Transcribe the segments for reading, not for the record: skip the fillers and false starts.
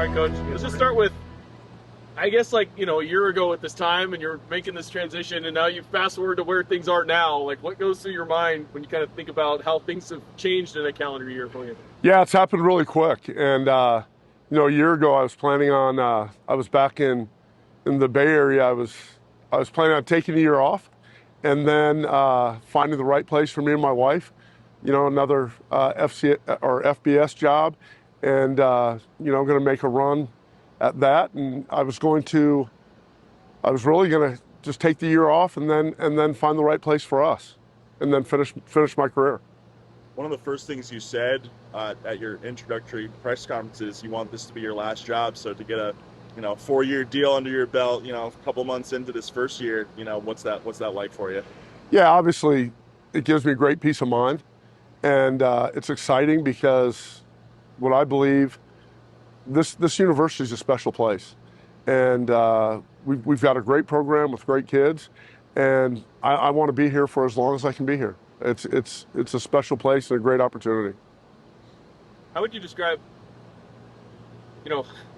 right, Coach. Let's just start with, I guess, like, a year ago at this time, and you're making this transition, and now you fast forward to where things are now. Like, what goes through your mind when you kind of think about how things have changed in a calendar year for you? Yeah, it's happened really quick. And, a year ago, I was planning on, I was back in the Bay Area. I was planning on taking a year off and then finding the right place for me and my wife, another FC or FBS job, and, going to make a run at that. And I was really going to just take the year off and then find the right place for us and then finish my career. One of the first things you said at your introductory press conferences, you want this to be your last job. So to get a 4-year deal under your belt, a couple months into this first year, what's that like for you? Yeah, obviously it gives me great peace of mind, and it's exciting because what I believe, this university is a special place, and we've got a great program with great kids, and I want to be here for as long as I can be here. It's a special place and a great opportunity. How would you describe,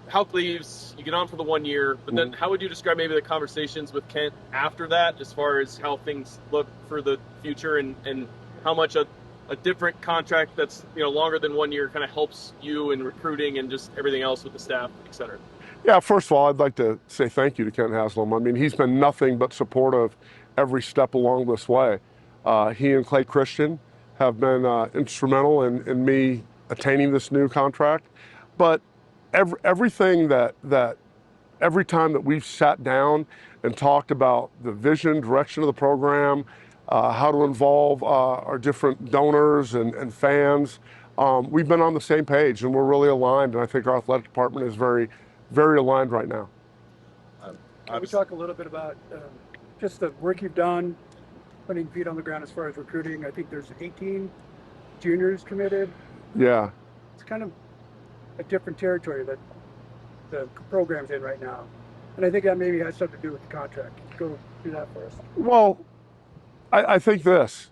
Houck leaves, you get on for the 1 year, but then how would you describe maybe the conversations with Kent after that, as far as how things look for the future, and how much a different contract that's longer than 1 year kind of helps you in recruiting and just everything else with the staff, et cetera? Yeah, first of all, I'd like to say thank you to Kent Haslam. I mean, he's been nothing but supportive every step along this way. He and Clay Christian have been instrumental in me attaining this new contract. But everything every time that we've sat down and talked about the vision, direction of the program, how to involve our different donors and fans, we've been on the same page, and we're really aligned. And I think our athletic department is very, very aligned right now. Can we talk a little bit about just the work you've done, putting feet on the ground as far as recruiting? I think there's 18 juniors committed. Yeah. It's kind of a different territory that the program's in right now. And I think that maybe has something to do with the contract. Go do that for us. Well, I think this,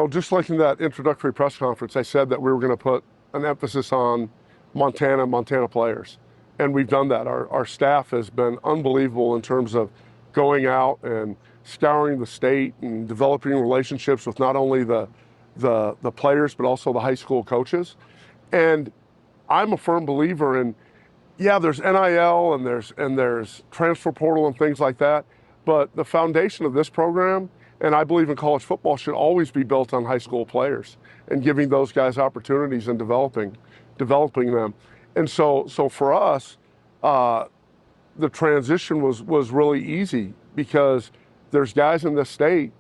just like in that introductory press conference, I said that we were going to put an emphasis on Montana players. And we've done that. Our staff has been unbelievable in terms of going out and scouring the state and developing relationships with not only the players, but also the high school coaches. And I'm a firm believer in, yeah, there's NIL and there's transfer portal and things like that, but the foundation of this program, and I believe in college football, should always be built on high school players and giving those guys opportunities and developing them. And so for us, the transition was really easy because there's guys in this state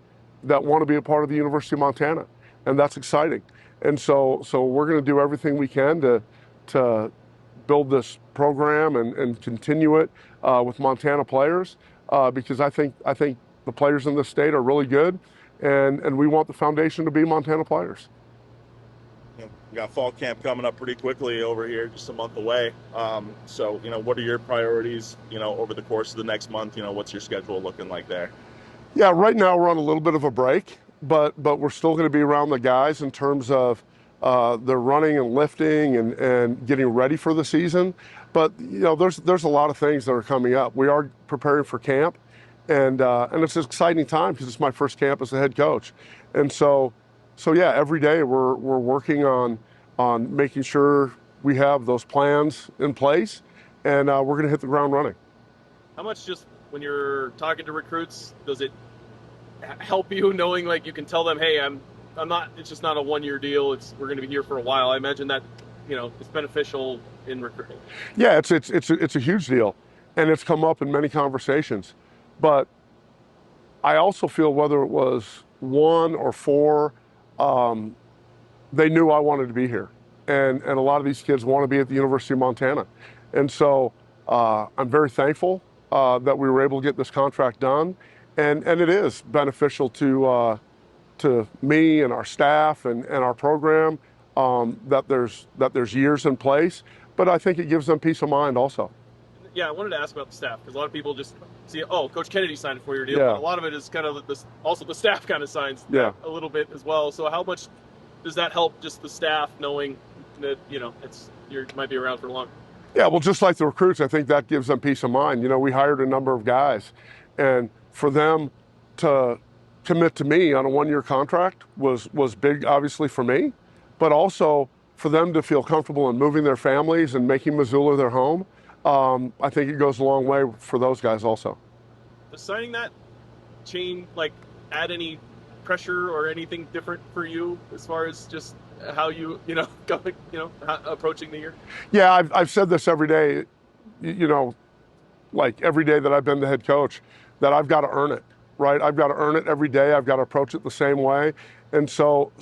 that want to be a part of the University of Montana, and that's exciting. And so we're going to do everything we can to build this program and continue it with Montana players because I think the players in this state are really good, and we want the foundation to be Montana players. We got fall camp coming up pretty quickly over here, just a month away. So, what are your priorities, over the course of the next month? What's your schedule looking like there? Yeah, right now we're on a little bit of a break, but we're still going to be around the guys in terms of their running and lifting and getting ready for the season. But there's a lot of things that are coming up. We are preparing for camp, and it's an exciting time because it's my first camp as a head coach, and so yeah, every day we're working on making sure we have those plans in place, and we're going to hit the ground running. How much, just when you're talking to recruits, does it help you knowing, like, you can tell them, hey, I'm not, it's just not a 1-year deal, we're going to be here for a while? I imagine that it's beneficial in recruiting. Yeah, it's a huge deal, and it's come up in many conversations. But I also feel whether it was 1 or 4, they knew I wanted to be here, and a lot of these kids want to be at the University of Montana, and so I'm very thankful that we were able to get this contract done, and it is beneficial to me and our staff and our program that there's years in place, but I think it gives them peace of mind also. Yeah, I wanted to ask about the staff, because a lot of people just see, oh, Coach Kennedy signed a 4-year deal. Yeah. But a lot of it is kind of also the staff kind of signs Yeah. a little bit as well. So how much does that help just the staff knowing that you might be around for long? Yeah, well, just like the recruits, I think that gives them peace of mind. You know, we hired a number of guys, and for them to commit to me on a one-year contract was big, obviously, for me, but also for them to feel comfortable in moving their families and making Missoula their home. I think it goes a long way for those guys also. Does signing that add any pressure or anything different for you as far as just how approaching the year? Yeah, I've said this every day, like every day that I've been the head coach, that I've got to earn it, right? I've got to earn it every day. I've got to approach it the same way. And so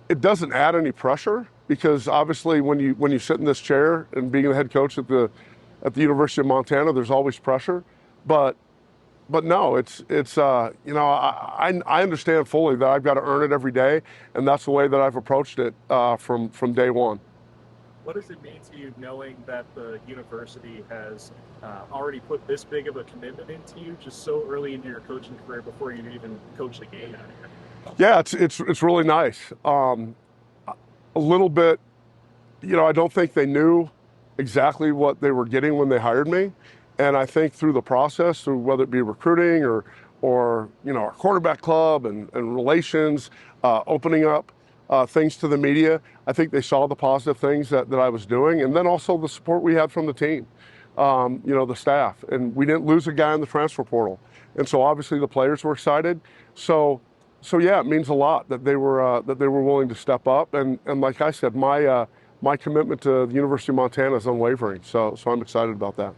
it doesn't add any pressure, because obviously when you sit in this chair and being the head coach at the University of Montana, there's always pressure. But no, it's I understand fully that I've got to earn it every day, and that's the way that I've approached it from day one. What does it mean to you knowing that the university has already put this big of a commitment into you just so early into your coaching career before you even coach the game out here? Yeah, it's really nice. A little bit, I don't think they knew exactly what they were getting when they hired me. And I think through the process, through whether it be recruiting or our quarterback club and relations, opening up things to the media, I think they saw the positive things that I was doing. And then also the support we had from the team, the staff. And we didn't lose a guy in the transfer portal. And so obviously the players were excited. So yeah, it means a lot that they were willing to step up. And like I said, my commitment to the University of Montana is unwavering. So I'm excited about that.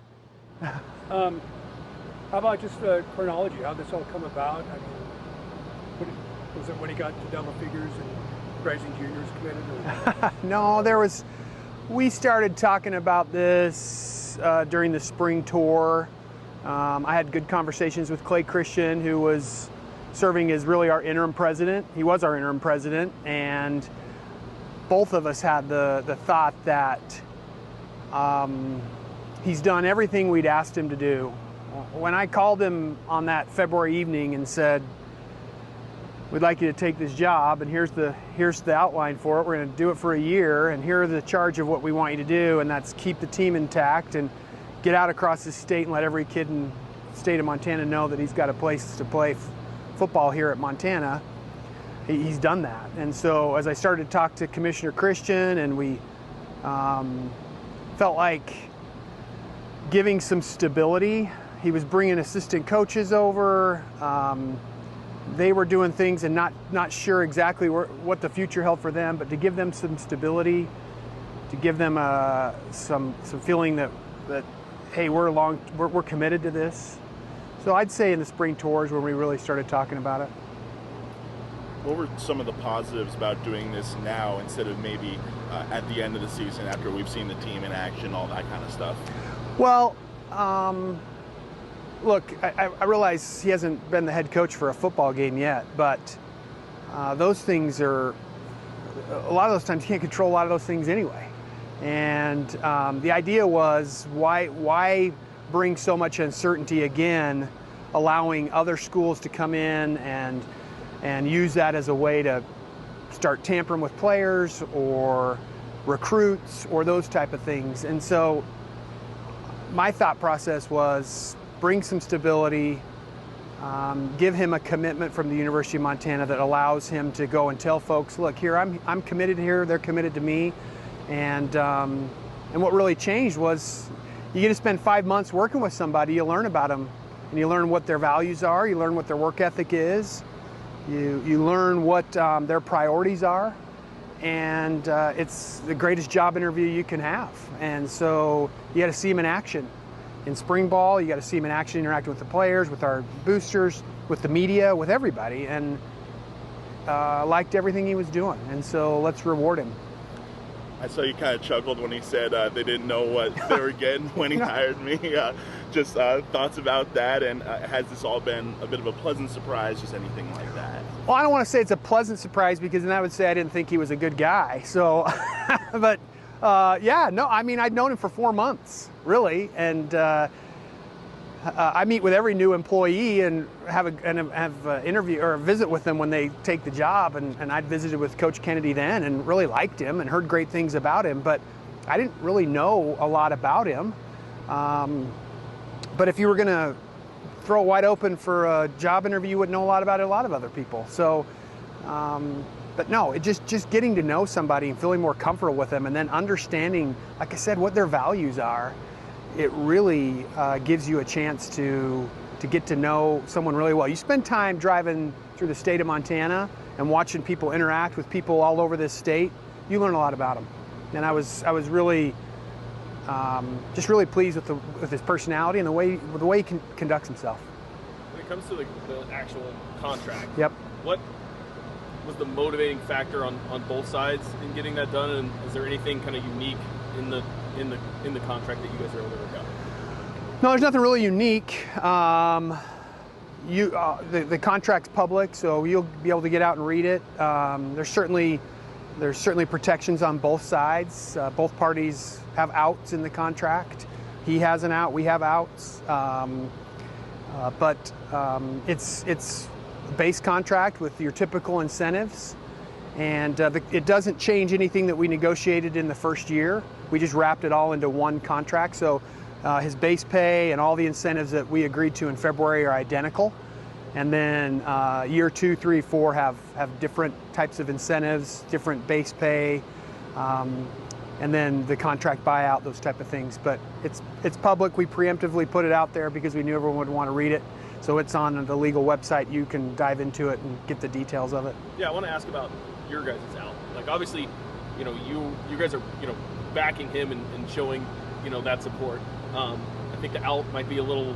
How about just chronology? How'd this all come about? I mean, was it when he got to double figures and Rising Juniors committed? Or? No, we started talking about this during the spring tour. I had good conversations with Clay Christian, who was serving as really our interim president. He was our interim president, and both of us had the thought that he's done everything we'd asked him to do. When I called him on that February evening and said, we'd like you to take this job, and here's the outline for it. We're going to do it for a year, and here are the charge of what we want you to do, and that's keep the team intact and get out across the state and let every kid in the state of Montana know that he's got a place to play football here at Montana. He's done that. And so as I started to talk to Commissioner Christian, and we felt like giving some stability. He was bringing assistant coaches over. They were doing things and not sure exactly what the future held for them, but to give them some stability, to give them some feeling that hey, we're committed to this. So I'd say in the spring tours when we really started talking about it. What were some of the positives about doing this now instead of maybe at the end of the season after we've seen the team in action, all that kind of stuff? Well, look, I realize he hasn't been the head coach for a football game yet, but those things are, a lot of those times you can't control a lot of those things anyway. And the idea was, why bring so much uncertainty again, allowing other schools to come in and use that as a way to start tampering with players or recruits or those type of things. And so my thought process was bring some stability, give him a commitment from the University of Montana that allows him to go and tell folks, look, here, I'm committed here, they're committed to me. And what really changed was you get to spend 5 months working with somebody, you learn about them, and you learn what their values are, you learn what their work ethic is, you learn what their priorities are, and it's the greatest job interview you can have. And so you got to see him in action. In spring ball, you got to see him in action, interacting with the players, with our boosters, with the media, with everybody, and liked everything he was doing. And so let's reward him. I saw you kind of chuckled when he said they didn't know what they were getting when he hired me. Just thoughts about that, and has this all been a bit of a pleasant surprise, just anything like that? Well, I don't want to say it's a pleasant surprise, because then I would say I didn't think he was a good guy. So, but yeah, no, I mean, I'd known him for 4 months, really, and I meet with every new employee and have an interview or a visit with them when they take the job, and I'd visited with Coach Kennedy then and really liked him and heard great things about him. But I didn't really know a lot about him. But if you were going to throw it wide open for a job interview, you wouldn't know a lot about a lot of other people. So, but no, it just getting to know somebody and feeling more comfortable with them, and then understanding, like I said, what their values are. It really gives you a chance to get to know someone really well. You spend time driving through the state of Montana and watching people interact with people all over this state. You learn a lot about them, and I was really just really pleased with his personality and the way he conducts himself. When it comes to the actual contract, Yep. what was the motivating factor on both sides in getting that done? And is there anything kind of unique in the contract that you guys are able to work out? No, there's nothing really unique. The contract's public, so you'll be able to get out and read it. There's certainly protections on both sides. Both parties have outs in the contract. He has an out, we have outs. But it's a base contract with your typical incentives, and it doesn't change anything that we negotiated in the first year. We just wrapped it all into one contract. So his base pay and all the incentives that we agreed to in February are identical. And then year 2, 3, 4 have different types of incentives, different base pay, and then the contract buyout, those type of things. But it's public. We preemptively put it out there because we knew everyone would want to read it. So it's on the legal website. You can dive into it and get the details of it. Yeah, I want to ask about your guys' out. Like, obviously, you guys are backing him and showing that support. I think the out might be a little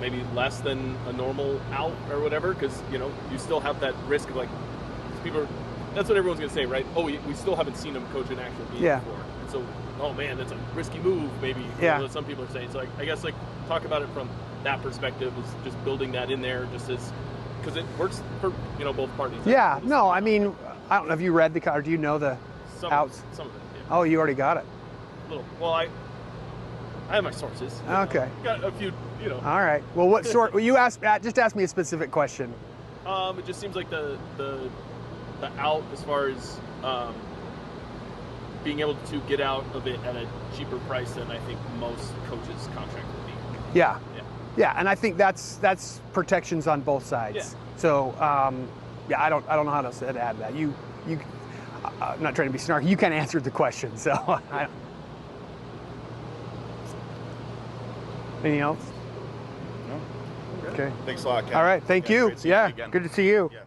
maybe less than a normal out or whatever, because you still have that risk of like people. That's what everyone's gonna say, right? Oh, we still haven't seen him coach an actual game before, and so oh man, that's a risky move. Maybe that some people are saying. So I guess talk about it from that perspective, is just building that in there, just as because it works for both parties. Yeah, no, I mean, I don't know if you read the or do you know the outs? Some of it. Yeah. Oh, you already got it. Well, I have my sources. Okay. Got a few, All right. Well, what sort? Well, you just ask me a specific question. It just seems like the out as far as being able to get out of it at a cheaper price than I think most coaches' contract would be. Yeah. And I think that's protections on both sides. Yeah. So I don't know how to add that. I'm not trying to be snarky. You kind of answered the question, so. Anything else? No. Okay. Thanks a lot, Ken. All right. Thank Yeah, you. great seeing you Yeah. again. Good to see you. Yeah.